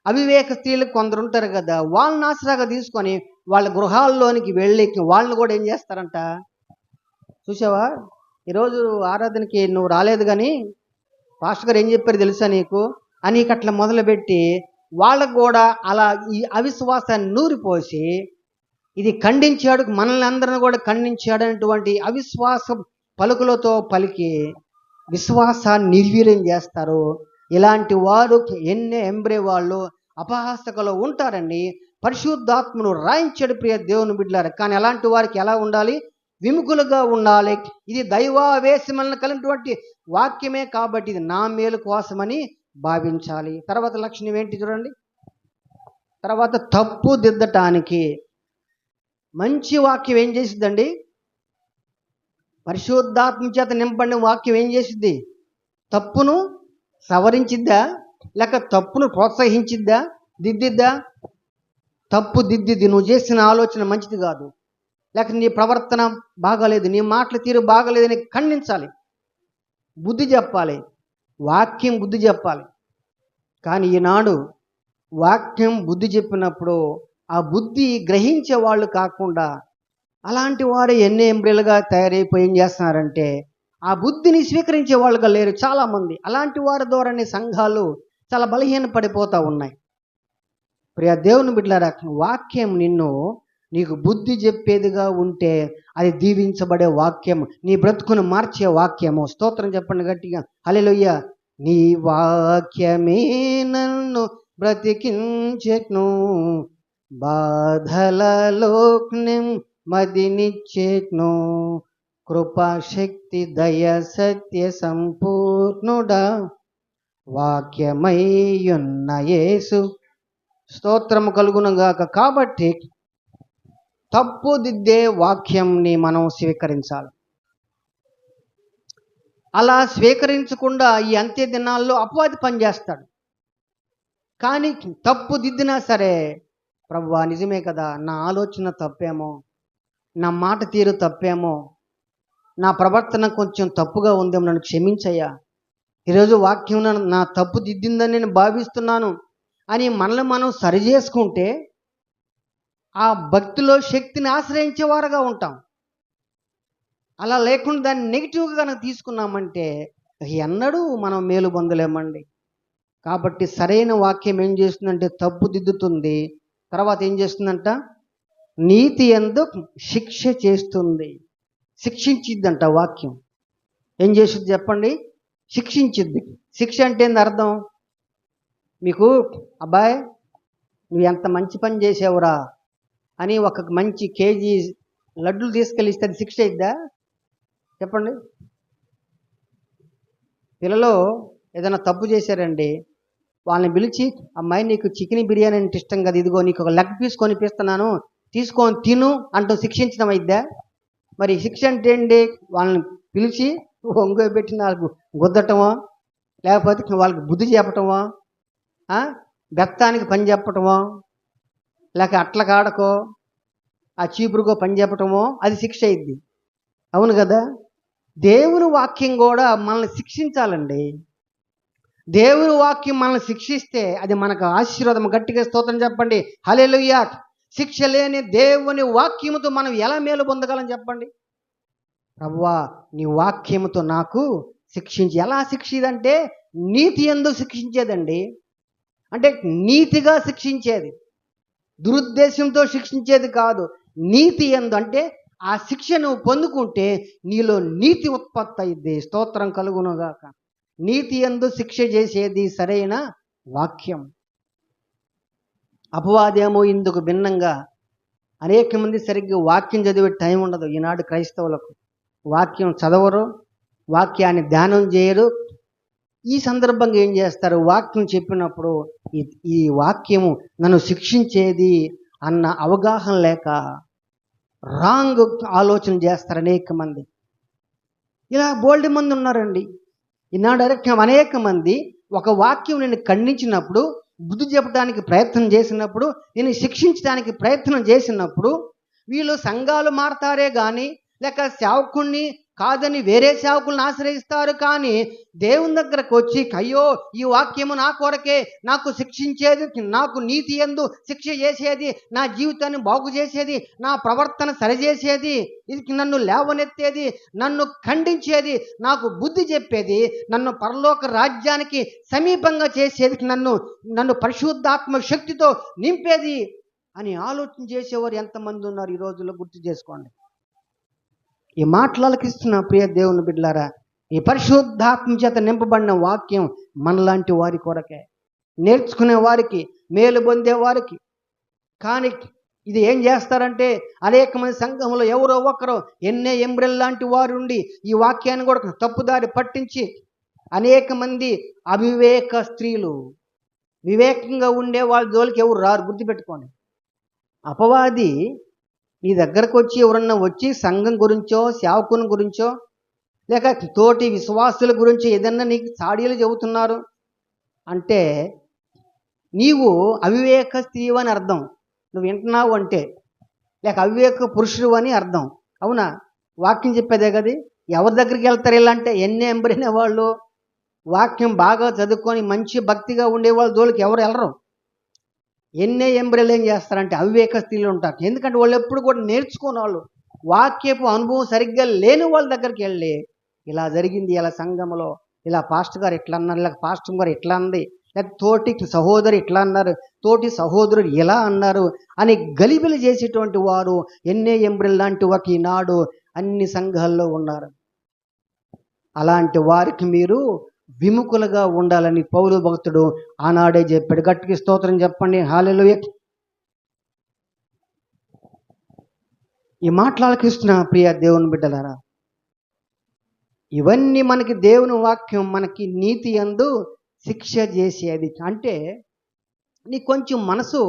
అవివేక స్త్రీలు కొందరు ఉంటారు కదా, వాళ్ళని ఆసరాగా తీసుకొని వాళ్ళ గృహాల్లోనికి వెళ్ళి వాళ్ళని కూడా ఏం చేస్తారంట? చూసావా, ఈరోజు ఆరాధనకి నువ్వు రాలేదు కానీ పాస్టర్ గారు ఏం చెప్పారు తెలుసా నీకు అని అట్లా మొదలుపెట్టి వాళ్ళకు కూడా అలా ఈ అవిశ్వాసాన్ని నూరిపోసి ఇది ఖండించాడు, మనల్ని అందరిని కూడా ఖండించాడు అనేటువంటి అవిశ్వాస పలుకులతో పలికి విశ్వాసాన్ని నిర్వీర్యం చేస్తారు. ఇలాంటి వారు ఎన్నే ఎంబ్రే వాళ్ళు అపహాసకులు ఉంటారండి. పరిశుద్ధాత్మను రాయించాడు ప్రియ దేవుని బిడ్డలారా. కానీ అలాంటి వారికి ఎలా ఉండాలి? విముఖులుగా ఉండాలి. ఇది దైవావేశమని కలిగినటువంటి వాక్యమే కాబట్టి ఇది నా మేలు కోసమని భావించాలి. తర్వాత లక్షణం ఏంటి చూడండి. తర్వాత తప్పు దిద్దటానికి మంచి వాక్యం ఏం చేసిద్దండి? పరిశుద్ధాత్మ చేత నింపడిన వాక్యం ఏం చేసిద్ది? తప్పును సవరించిద్దా, లేక తప్పును ప్రోత్సహించిద్దా, దిద్దిద్దా? తప్పు దిద్దిద్ది. నువ్వు చేసిన ఆలోచన మంచిది కాదు, లేక నీ ప్రవర్తన బాగాలేదు, నీ మాటల తీరు బాగాలేదని ఖండించాలి, బుద్ధి చెప్పాలి, వాక్యం బుద్ధి చెప్పాలి. కానీ ఈనాడు వాక్యం బుద్ధి చెప్పినప్పుడు ఆ బుద్ధి గ్రహించే వాళ్ళు కాకుండా అలాంటి వారు ఎన్ని ఎంబ్రిలుగా తయారైపోయి ఏం చేస్తున్నారంటే ఆ బుద్ధిని స్వీకరించే వాళ్ళుగా లేరు చాలామంది. అలాంటి వారి ద్వారానే సంఘాలు చాలా బలహీన పడిపోతూ ఉన్నాయి. ప్రియ దేవుని బిడ్డలారా, వాక్యం నీకు బుద్ధి చెప్పేదిగా ఉంటే అది దీవించబడే వాక్యం, నీ బ్రతుకును మార్చే వాక్యము. స్తోత్రం చెప్పండి గట్టిగా, హల్లెలూయా. నీ వాక్యమే నన్ను బ్రతికించెను, బాధలలో మదినిచ్చెను, కృపాశక్తి దయ సత్య సంపూర్ణుడా వాక్యమయ్యున్న యేసు. స్తోత్రము కలుగునుగాక. కాబట్టి తప్పు దిద్దే వాక్యంని మనం స్వీకరించాలి. అలా స్వీకరించకుండా ఈ అంత్య దినాల్లో అపవాది పనిచేస్తాడు. కానీ తప్పు దిద్దినా సరే, ప్రభువా నిజమే కదా, నా ఆలోచన తప్పేమో, నా మాట తీరు తప్పేమో, నా ప్రవర్తన కొంచెం తప్పుగా ఉందేమో, నన్ను క్షమించయ్యా, ఈరోజు వాక్యం నా తప్పు దిద్దిందని నేను భావిస్తున్నాను అని మనల్ని మనం సరి చేసుకుంటే ఆ భక్తిలో శక్తిని ఆశ్రయించేవారుగా ఉంటాం. అలా లేకుండా దాన్ని నెగిటివ్గా కనుక తీసుకున్నామంటే ఎన్నడూ మనం మేలు పొందలేమండి. కాబట్టి సరైన వాక్యం ఏం చేస్తుందంటే తప్పు దిద్దుతుంది. తర్వాత ఏం చేస్తుందంట? నీతి యందు శిక్ష చేస్తుంది, శిక్షించిద్దంట. వాక్యం ఏం చేస్తుంది చెప్పండి? శిక్షించిద్ది. శిక్ష అంటే ఏంది అర్థం? మీకు అబ్బాయి నువ్వు ఎంత మంచి పని చేసావురా అని ఒక మంచి కేజీ లడ్డూలు తీసుకెళ్ళిస్తే అది శిక్ష అయిద్దా చెప్పండి? పిల్లలు ఏదైనా తప్పు చేశారండి, వాళ్ళని పిలిచి అమ్మాయి నీకు చికెన్ బిర్యానీ అంటే ఇష్టం కదా, ఇదిగో నీకు ఒక లెగ్ పీస్ కొనిపిస్తున్నాను తీసుకొని తిను అంటూ శిక్షించడం అయిద్దా? మరి శిక్ష అంటే ఏంటి? వాళ్ళని పిలిచి ఒంగోబెట్టి వాళ్ళకు గుద్దటమో, లేకపోతే వాళ్ళకి బుద్ధి చెప్పటమో, బెత్తానికి పని చెప్పటమో, లేక అట్ల కాడకో ఆ చీపురుకో పని చెప్పటమో అది శిక్ష అయింది. అవును కదా? దేవుని వాక్యం కూడా మనల్ని శిక్షించాలండి. దేవుని వాక్యం మనల్ని శిక్షిస్తే అది మనకు ఆశీర్వాదం. గట్టిగా స్తోత్రం చెప్పండి, హల్లెలూయా. శిక్ష లేని దేవుని వాక్యముతో మనం ఎలా మేలు పొందగలం చెప్పండి? ప్రభువా, నీ వాక్యముతో నాకు శిక్షించి. ఎలా శిక్షిదంటే నీతి యందు శిక్షించేదండి. అంటే నీతిగా శిక్షించేది, దురుద్దేశంతో శిక్షించేది కాదు. నీతి యందు అంటే ఆ శిక్ష నువ్వు పొందుకుంటే నీలో నీతి ఉత్పత్తి అయింది. స్తోత్రం కలుగునుగాక. నీతి యందు శిక్ష చేసేది సరైన వాక్యం. అపవాదేమో ఇందుకు భిన్నంగా అనేక మంది సరిగ్గా వాక్యం చదివే టైం ఉండదు ఈనాడు క్రైస్తవులకు. వాక్యం చదవరు, వాక్యాన్ని ధ్యానం చేయరు. ఈ సందర్భంగా ఏం చేస్తారు? వాక్యం చెప్పినప్పుడు ఈ వాక్యము నన్ను శిక్షించేది అన్న అవగాహన లేక రాంగ్ ఆలోచన చేస్తారు అనేక మంది. ఇలా బోల్డ్ మంది ఉన్నారండి ఈనాడు. అనేక మంది ఒక వాక్యం నేను ఖండించినప్పుడు, బుద్ధి చెప్పడానికి ప్రయత్నం చేసినప్పుడు, నేను శిక్షించడానికి ప్రయత్నం చేసినప్పుడు వీళ్ళు సంఘాలు మారతారే కానీ, లేక సేవకుణ్ణి కాదని వేరే సేవకులను ఆశ్రయిస్తారు. కానీ దేవుని దగ్గరకు వచ్చి, అయ్యో ఈ వాక్యము నా కొరకే, నాకు శిక్షించేది, నాకు నీతి యందు శిక్ష చేసేది, నా జీవితాన్ని బాగు చేసేది, నా ప్రవర్తన సరిచేసేది, ఇది నన్ను లేవనెత్తేది, నన్ను ఖండించేది, నాకు బుద్ధి చెప్పేది, నన్ను పరలోక రాజ్యానికి సమీపంగా చేసేది, నన్ను పరిశుద్ధాత్మ శక్తితో నింపేది అని ఆలోచన చేసేవారు ఎంతమంది ఉన్నారు ఈ రోజుల్లో? గుర్తు చేసుకోండి. ఈ మాటలకిస్తున్న ప్రియ దేవుని బిడ్డలారా, ఈ పరిశుద్ధాత్మ చేత నింపబడిన వాక్యం మనలాంటి వారి కొరకే, నేర్చుకునే వారికి, మేలు పొందే వారికి. కానీ ఇది ఏం చేస్తారంటే అనేక మంది సంఘంలో ఎవరో ఒకరు ఎన్నే ఎంబ్రెల్ లాంటి వారు ఉండి ఈ వాక్యాన్ని కూడా తప్పుదారి పట్టించి అనేక మంది అవివేక స్త్రీలు, వివేకంగా ఉండే వాళ్ళ జోలికి ఎవరు రారు. గుర్తుపెట్టుకోండి. అపవాది నీ దగ్గరకు వచ్చి ఎవరన్నా వచ్చి సంఘం గురించో, సేవకుని గురించో, లేక తోటి విశ్వాసుల గురించి ఏదన్నా నీకు చాడీలు చెబుతున్నారు అంటే నీవు అవివేక స్త్రీవు అని అర్థం. నువ్వు వింటున్నావు అంటే, లేక అవివేక పురుషుడు అని అర్థం. అవునా? వాక్యం చెప్పేదే కదా. ఎవరి దగ్గరికి వెళ్తారు ఇలా అంటే? ఎన్నే ఎంబరిన వాళ్ళు, వాక్యం బాగా చదువుకొని మంచి భక్తిగా ఉండేవాళ్ళు జోలికి ఎవరు వెళ్ళరు. ఎన్నే ఎంబ్రెలు ఏం చేస్తారంటే అవివేక స్త్రీలు ఉంటారు. ఎందుకంటే వాళ్ళు ఎప్పుడు కూడా నేర్చుకున్న వాళ్ళు, వాక్యపు అనుభవం సరిగ్గా లేని వాళ్ళ దగ్గరికి వెళ్ళి ఇలా జరిగింది, ఇలా సంఘంలో ఇలా పాస్టర్ గారు ఇట్లా అన్నారు, లేక పాస్టర్ గారు ఇట్లా అంది, లేక తోటి సహోదరు ఇట్లా అన్నారు, తోటి సహోదరుడు ఇలా అన్నారు అని గలిబిలి చేసేటువంటి వారు ఎన్నే ఎంబ్రెల్ లాంటి ఒక ఈనాడు అన్ని సంఘాల్లో ఉన్నారు. అలాంటి వారికి మీరు విముఖులుగా ఉండాలని పౌలు భక్తుడు ఆనాడే చెప్పాడు. గట్టికి స్తోత్రం చెప్పండి. హల్లెలూయా. ఈ మాటలకిస్తున్న ప్రియ దేవుని బిడ్డలారా, ఇవన్నీ మనకి దేవుని వాక్యం మనకి నీతి యందు శిక్ష చేసేది. అంటే నీకు కొంచెం మనసు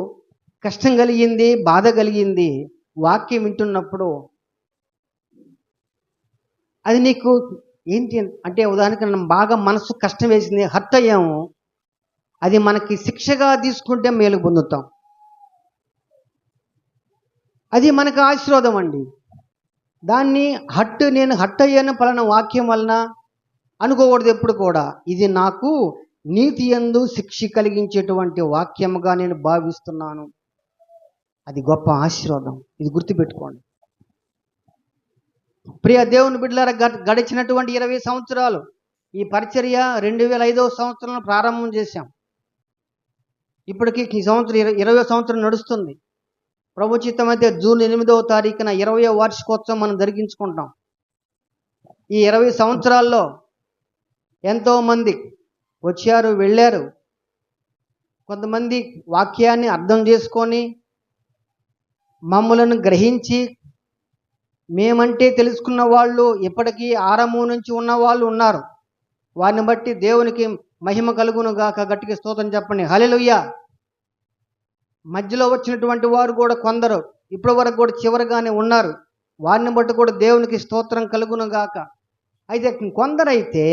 కష్టం కలిగింది, బాధ కలిగింది వాక్యం వింటున్నప్పుడు, అది నీకు ఏంటి అంటే ఉదాహరణకి బాగా మనసు కష్టం వేసింది, హర్ట్ అయ్యాము, అది మనకి శిక్షగా తీసుకుంటే మేలు పొందుతాం. అది మనకు ఆశీర్వాదం అండి. దాన్ని నేను హర్ట్ అయ్యాను పలానా వాక్యం వలన అనుకోకూడదు ఎప్పుడు కూడా. ఇది నాకు నీతి యందు శిక్ష కలిగించేటువంటి వాక్యముగా నేను భావిస్తున్నాను. అది గొప్ప ఆశీర్వాదం. ఇది గుర్తుపెట్టుకోండి. ప్రియ దేవుని బిడ్డలారా, గడిచినటువంటి 20 సంవత్సరాలు ఈ పరిచర్య 2005వ సంవత్సరంలో ప్రారంభం చేశాం. ఇప్పటికీ ఈ సంవత్సరం 20వ సంవత్సరం నడుస్తుంది. ప్రభు చిత్తమైతే జూన్ 8వ తారీఖున 20వ వార్షికోత్సవం మనం జరిగించుకుంటాం. ఈ 20 సంవత్సరాల్లో ఎంతోమంది వచ్చారు, వెళ్ళారు. కొంతమంది వాక్యాన్ని అర్థం చేసుకొని మమ్మలను గ్రహించి మేమంటే తెలుసుకున్న వాళ్ళు ఇప్పటికీ ఆరంభం నుంచి ఉన్న వాళ్ళు ఉన్నారు. వారిని బట్టి దేవునికి మహిమ కలుగును గాక. గట్టిగా స్తోత్రం చెప్పండి. హల్లెలూయా. మధ్యలో వచ్చినటువంటి వారు కూడా కొందరు ఇప్పటి వరకు కూడా చివరిగానే ఉన్నారు. వారిని బట్టి కూడా దేవునికి స్తోత్రం కలుగును గాక. అయితే కొందరైతే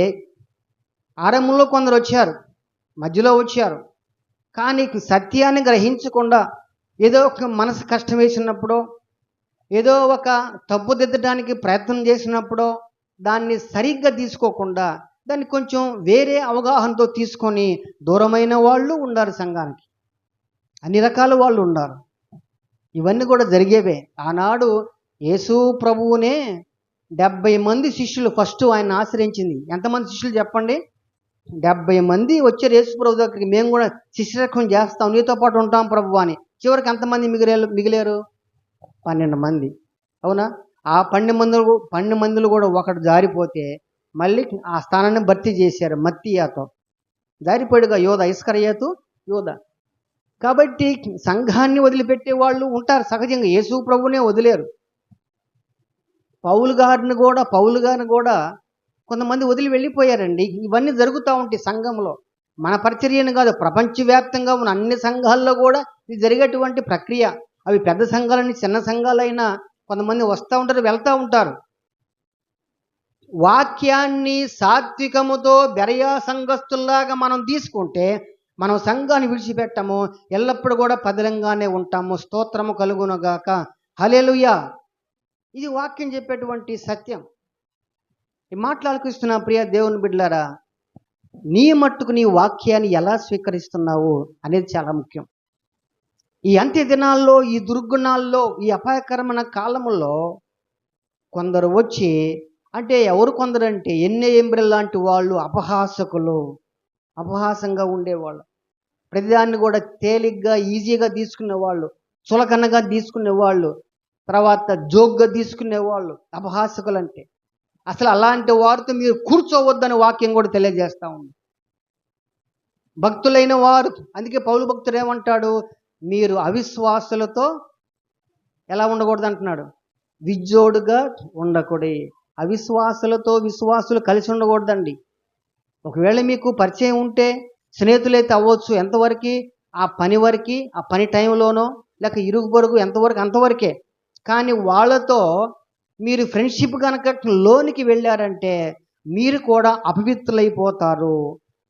ఆరంభంలో కొందరు వచ్చారు, మధ్యలో వచ్చారు, కానీ సత్యాన్ని గ్రహించకుండా ఏదో ఒక మనసు కష్టం వేసినప్పుడు, ఏదో ఒక తప్పుదిద్దడానికి ప్రయత్నం చేసినప్పుడు దాన్ని సరిగ్గా తీసుకోకుండా దాన్ని కొంచెం వేరే అవగాహనతో తీసుకొని దూరమైన వాళ్ళు ఉన్నారు. సంఘానికి అన్ని రకాల వాళ్ళు ఉన్నారు. ఇవన్నీ కూడా జరిగేవే. ఆనాడు యేసు ప్రభువునే 70 మంది శిష్యులు ఫస్ట్ ఆయన ఆశ్రయించింది. ఎంతమంది శిష్యులు చెప్పండి? 70 మంది వచ్చారు యేసు ప్రభు దగ్గరికి. మేము కూడా శిష్యరక్షణ చేస్తాం, నీతో పాటు ఉంటాం ప్రభు అని. చివరికి ఎంతమంది మిగిలారు? 12 మంది. అవునా? ఆ 12 మందిలో కూడా ఒకడు జారిపోతే మళ్ళీ ఆ స్థానాన్ని భర్తీ చేశారు మత్తీయాతో. జారిపోయాడుగా యోధ, ఇస్కరియోతు యోధ. కాబట్టి సంఘాన్ని వదిలిపెట్టే వాళ్ళు ఉంటారు సహజంగా. యేసు ప్రభునే వదిలేరు. పౌలు గారిని కూడా కొంతమంది వదిలి వెళ్ళిపోయారండి. ఇవన్నీ జరుగుతూ ఉంటాయి సంఘంలో. మన పరిచర్యను కాదు, ప్రపంచవ్యాప్తంగా ఉన్న అన్ని సంఘాల్లో కూడా ఇది జరిగేటువంటి ప్రక్రియ. అవి పెద్ద సంఘాలని చిన్న సంఘాలైనా కొంతమంది వస్తూ ఉంటారు, వెళ్తూ ఉంటారు. వాక్యాన్ని సాత్వికముతో బెరయా సంఘస్థుల్లాగా మనం తీసుకుంటే మనం సంఘాన్ని విడిచిపెట్టము, ఎల్లప్పుడూ కూడా పదిలంగానే ఉంటాము. స్తోత్రము కలుగునుగాక. హల్లెలూయా. ఇది వాక్యం చెప్పేటువంటి సత్యం. ఈ మాట్లాడుకుస్తున్న ప్రియ దేవుని బిడ్డలారా, నీ మట్టుకు నీ వాక్యాన్ని ఎలా స్వీకరిస్తున్నావు అనేది చాలా ముఖ్యం. ఈ అంత్య దినాల్లో, ఈ దుర్గుణాల్లో, ఈ అపాయకరమైన కాలంలో కొందరు వచ్చి, అంటే ఎవరు కొందరు అంటే ఎన్నెంబ్రెల్ లాంటి వాళ్ళు, అపహాసకులు, అపహాసంగా ఉండేవాళ్ళు, ప్రతిదాన్ని కూడా తేలిగ్గా ఈజీగా తీసుకునేవాళ్ళు, చులకనగా తీసుకునేవాళ్ళు, తర్వాత జోక్గా తీసుకునేవాళ్ళు అపహాసకులు అంటే. అసలు అలాంటి వారితో మీరు కూర్చోవద్దని వాక్యం కూడా తెలియజేస్తూ ఉంది. భక్తులైన వారు, అందుకే పౌలు భక్తుడు ఏమంటాడు? మీరు అవిశ్వాసులతో ఎలా ఉండకూడదు అంటున్నాడు? విజ్జోడుగా ఉండకూడదు. అవిశ్వాసులతో విశ్వాసులు కలిసి ఉండకూడదండి. ఒకవేళ మీకు పరిచయం ఉంటే స్నేహితులైతే అవ్వచ్చు, ఎంతవరకు? ఆ పని వరకు, ఆ పని టైంలోనో, లేక ఇరుగు పొరుగు ఎంతవరకు అంతవరకే. కానీ వాళ్ళతో మీరు ఫ్రెండ్షిప్ కనుక లోనికి వెళ్ళారంటే మీరు కూడా అపవిత్రులైపోతారు.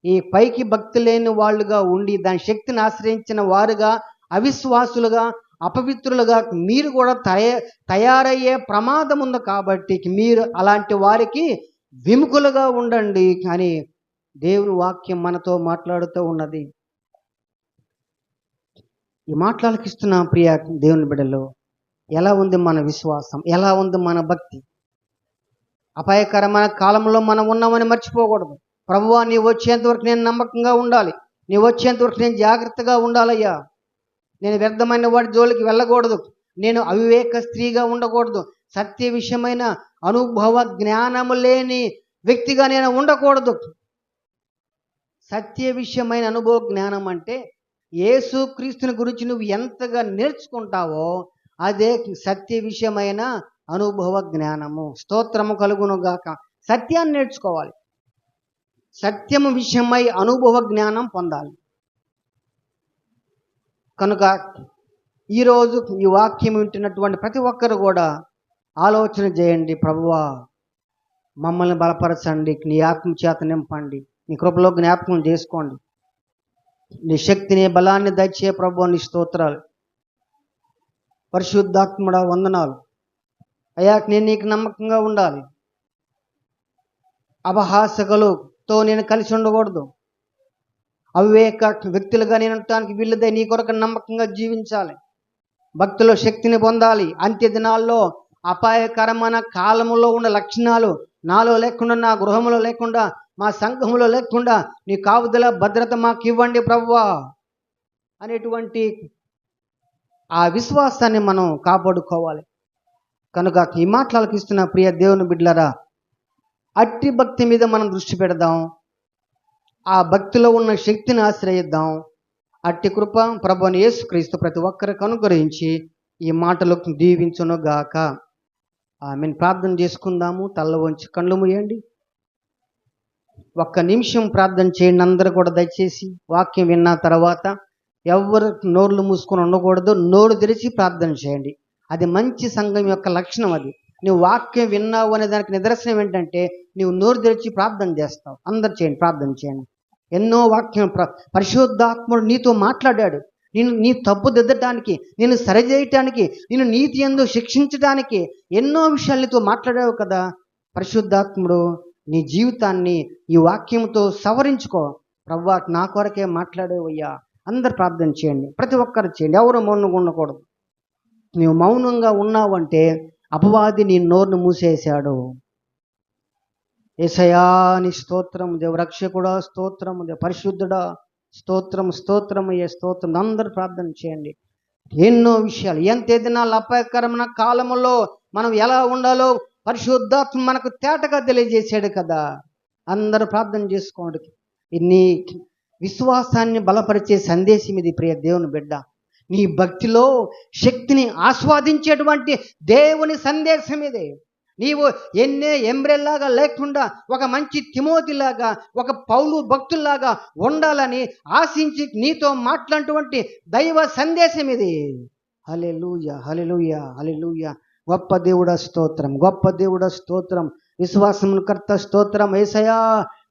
ఈ పైకి భక్తి లేని వాళ్ళుగా ఉండి దాని శక్తిని ఆశ్రయించిన వారుగా, అవిశ్వాసులుగా, అపవిత్రులుగా మీరు కూడా తయారయ్యే ప్రమాదం ఉంది. కాబట్టి మీరు అలాంటి వారికి విముఖులుగా ఉండండి అని దేవుని వాక్యం మనతో మాట్లాడుతూ ఉన్నది. ఈ మాట్లాడకిస్తున్న ప్రియ దేవుని బిడ్డలు, ఎలా ఉంది మన విశ్వాసం? ఎలా ఉంది మన భక్తి? అపాయకరమైన కాలంలో మనం ఉన్నామని మర్చిపోకూడదు. ప్రభువా, నీ వచ్చేంతవరకు నేను నమ్మకంగా ఉండాలి, నీ వచ్చేంతవరకు నేను జాగ్రత్తగా ఉండాలయ్యా. నేను వ్యర్థమైన వాడి జోలికి వెళ్ళకూడదు, నేను అవివేక స్త్రీగా ఉండకూడదు, సత్య విషయమైన అనుభవ జ్ఞానము లేని వ్యక్తిగా నేను ఉండకూడదు. సత్య విషయమైన అనుభవ జ్ఞానం అంటే యేసుక్రీస్తుని గురించి నువ్వు ఎంతగా నేర్చుకుంటావో అదే సత్య విషయమైన అనుభవ జ్ఞానము. స్తోత్రము కలుగునుగాక. సత్యాన్ని నేర్చుకోవాలి, సత్యము విషయమై అనుభవ జ్ఞానం పొందాలి. కనుక ఈరోజు ఈ వాక్యం వింటున్నటువంటి ప్రతి ఒక్కరు కూడా ఆలోచన చేయండి. ప్రభువా, మమ్మల్ని బలపరచండి, నీ ఆత్మ చేత నింపండి, నీ కృపలో జ్ఞాపకం చేసుకోండి. నీ శక్తిని, బలాన్ని దయచే ప్రభువా, నీ స్తోత్రాలు. పరిశుద్ధాత్ముడా వందనాలు అయ్యా. నేను నీకు నమ్మకంగా ఉండాలి, అపహాసకులతో నేను కలిసి ఉండకూడదు, అవివేక వ్యక్తులుగా నేను ఉండటానికి వీళ్ళదే. నీ కొరకు నమ్మకంగా జీవించాలి, భక్తిలో శక్తిని పొందాలి. అంత్య దినాల్లో అపాయకరమైన కాలములో ఉన్న లక్షణాలు నాలో లేకుండా, నా గృహంలో లేకుండా, మా సంఘంలో లేకుండా నీ కాపుదల భద్రత మాకు ఇవ్వండి ప్రభువా అనేటువంటి ఆ విశ్వాసాన్ని మనం కాపాడుకోవాలి. కనుక ఈ మాటలకు ఇస్తున్న ప్రియ దేవుని బిడ్డలారా, అట్టి భక్తి మీద మనం దృష్టి పెడదాం, ఆ భక్తిలో ఉన్న శక్తిని ఆశ్రయిద్దాం. అట్టి కృప ప్రభువైన యేసుక్రీస్తు ప్రతి ఒక్కరికి అనుగ్రహించి ఈ మాటలకు దీవించునుగాక. ఆమెను ప్రార్థన చేసుకుందాము. తల్ల వంచి కళ్ళు మూయండి. ఒక్క నిమిషం ప్రార్థన చేయండి అందరూ కూడా. దయచేసి వాక్యం విన్న తర్వాత ఎవరు నోర్లు మూసుకొని ఉండకూడదు, నోరు తెరిచి ప్రార్థన చేయండి. అది మంచి సంఘం యొక్క లక్షణం. అది నువ్వు వాక్యం విన్నావు అనే దానికి నిదర్శనం ఏంటంటే నువ్వు నోరు తెరిచి ప్రార్థన చేస్తావు. అందరు చేయండి, ప్రార్థన చేయండి. ఎన్నో వాక్యం పరిశుద్ధాత్ముడు నీతో మాట్లాడాడు. నీ తప్పు దిద్దటానికి, నేను సరిచేయటానికి, నేను నీతి యందు శిక్షించడానికి ఎన్నో విషయాలు నీతో మాట్లాడావు కదా. పరిశుద్ధాత్ముడు నీ జీవితాన్ని ఈ వాక్యంతో సవరించుకో. ప్రభువా, నా కొరకే మాట్లాడేవయ్యా. అందరు ప్రార్థన చేయండి, ప్రతి ఒక్కరు చేయండి, ఎవరు మౌనంగా ఉండకూడదు. నీవు మౌనంగా ఉన్నావంటే అపవాది నీ నోరును మూసేశాడు. యేసయ్యా నీ స్తోత్రం దేవ, రక్షకుడా స్తోత్రం దేవ, పరిశుద్ధుడా స్తోత్రం, స్తోత్రం అయ్యే స్తోత్రం. అందరూ ప్రార్థన చేయండి. ఎన్నో విషయాలు, ఎంత దినాల అపాయకరమైన కాలంలో మనం ఎలా ఉండాలో పరిశుద్ధాత్మ మనకు తేటగా తెలియజేశాడు కదా. అందరూ ప్రార్థన చేసుకోండి. నీ విశ్వాసాన్ని బలపరిచే సందేశం ఇది ప్రియ దేవుని బిడ్డ. నీ భక్తిలో శక్తిని ఆస్వాదించేటువంటి దేవుని సందేశం ఇది. నీవు ఎన్నే ఎంబ్రెల్లాగా లేకుండా ఒక మంచి తిమోతిలాగా, ఒక పౌలు భక్తుల్లాగా ఉండాలని ఆశించి నీతో మాట్లాడినటువంటి దైవ సందేశం ఇది. హల్లెలూయా, హల్లెలూయా, హల్లెలూయా. గొప్ప దేవుడ స్తోత్రం, గొప్ప దేవుడ స్తోత్రం. విశ్వాసమును కర్త స్తోత్రం. యేసయ్యా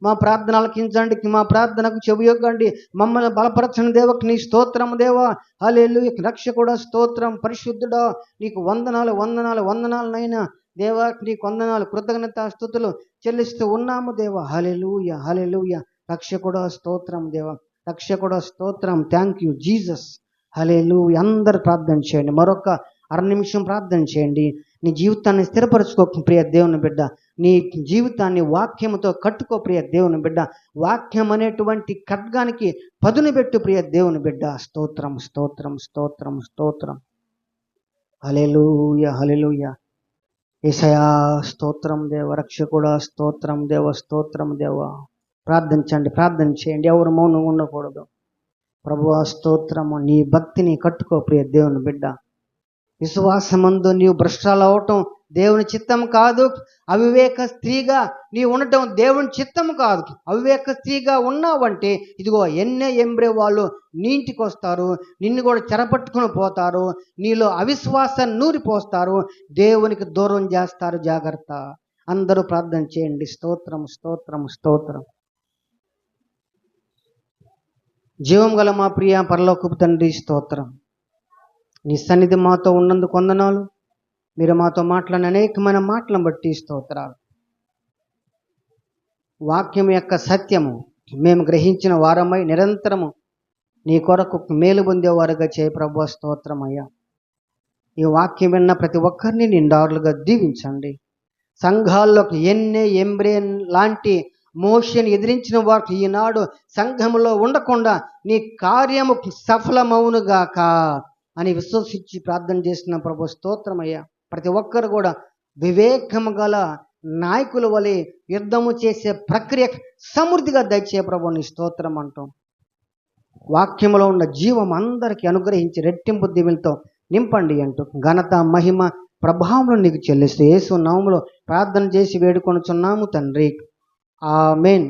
మా ప్రార్థన ఆలకించండి, మా ప్రార్థనకు చెవియొగ్గండి, మమ్మల్ని బలపరచని దేవకు నీ స్తోత్రం దేవా. హల్లెలూయా. రక్షకుడా స్తోత్రం, పరిశుద్ధుడా నీకు వందనాలు, వందనాలు, వందనాలనైనా దేవా, నీకు వందనాలు, కృతజ్ఞత స్తుతులు చెల్లిస్తూ ఉన్నాము దేవా. హల్లెలూయా, హల్లెలూయా. రక్షకుడా స్తోత్రం దేవా, రక్షకుడా స్తోత్రం. Thank you Jesus. హల్లెలూయా. అందరు ప్రార్థన చేయండి. మరొక 6 నిమిషం ప్రార్థన చేయండి. నీ జీవితాన్ని స్థిరపరచుకో ప్రియ దేవుని బిడ్డ. నీ జీవితాన్ని వాక్యముతో కట్టుకో ప్రియ దేవుని బిడ్డ. వాక్యం అనేటువంటి ఖడ్గానికి పదును పెట్టు ప్రియ దేవుని బిడ్డ. స్తోత్రం, స్తోత్రం, స్తోత్రం, స్తోత్రం. హల్లెలూయా, హల్లెలూయా. యేసయ్యా స్తోత్రం దేవ, రక్షకుడా స్తోత్రం దేవ, స్తోత్రం దేవ. ప్రార్థించండి, ప్రార్థన చేయండి. ఎవరు మౌనం ఉండకూడదు. ప్రభువా స్తోత్రము. నీ భక్తిని కట్టుకో ప్రియ దేవుని బిడ్డ. విశ్వాసమందు నీవు భ్రష్టాలు అవటం దేవుని చిత్తం కాదు. అవివేక స్త్రీగా నీవు ఉండటం దేవుని చిత్తం కాదు. అవివేక స్త్రీగా ఉన్నావంటే ఇదిగో ఎన్నే ఎంబ్రే వాళ్ళు నీ ఇంటికి వస్తారు, నిన్ను కూడా చెరపట్టుకుని పోతారు, నీలో అవిశ్వాసాన్ని నూరిపోస్తారు, దేవునికి దూరం చేస్తారు. జాగ్రత్త. అందరూ ప్రార్థన చేయండి. స్తోత్రం, స్తోత్రం, స్తోత్రం. జీవం గల మా ప్రియ పరలోకపు తండ్రి స్తోత్రం. నీ సన్నిధి మాతో ఉన్నందుకు వందనాలు. మీరు మాతో మాట్లాడిన అనేకమైన మాటలను బట్టి స్తోత్రాలు. వాక్యం యొక్క సత్యము మేము గ్రహించిన వారమై నిరంతరము నీ కొరకు మేలు పొందేవారుగా చేయ ప్రభువా స్తోత్రమయ్యా. ఈ వాక్యం విన్న ప్రతి ఒక్కరిని నిండారులుగా దీవించండి. సంఘాల్లోకి ఎన్నే ఎంబ్రేన్ లాంటి మోషన్ ఎదిరించిన వారికి ఈనాడు సంఘములో ఉండకుండా నీ కార్యము సఫలమవునుగాక అని విశ్వసించి ప్రార్థన చేసిన ప్రభు స్తోత్రమయ్యా. ప్రతి ఒక్కరు కూడా వివేకము గల నాయకుల వలె యుద్ధము చేసే ప్రక్రియ సమృద్ధిగా దయచే ప్రభు నీ స్తోత్రం అంటాం. వాక్యములో ఉన్న జీవం అందరికీ అనుగ్రహించి రెట్టింపు దీవెనలతో నింపండి అంటూ ఘనత, మహిమ, ప్రభావం నీకు చెల్లిస్తూ యేసు నామములో ప్రార్థన చేసి వేడుకొనుచున్నాము తండ్రి. ఆమేన్.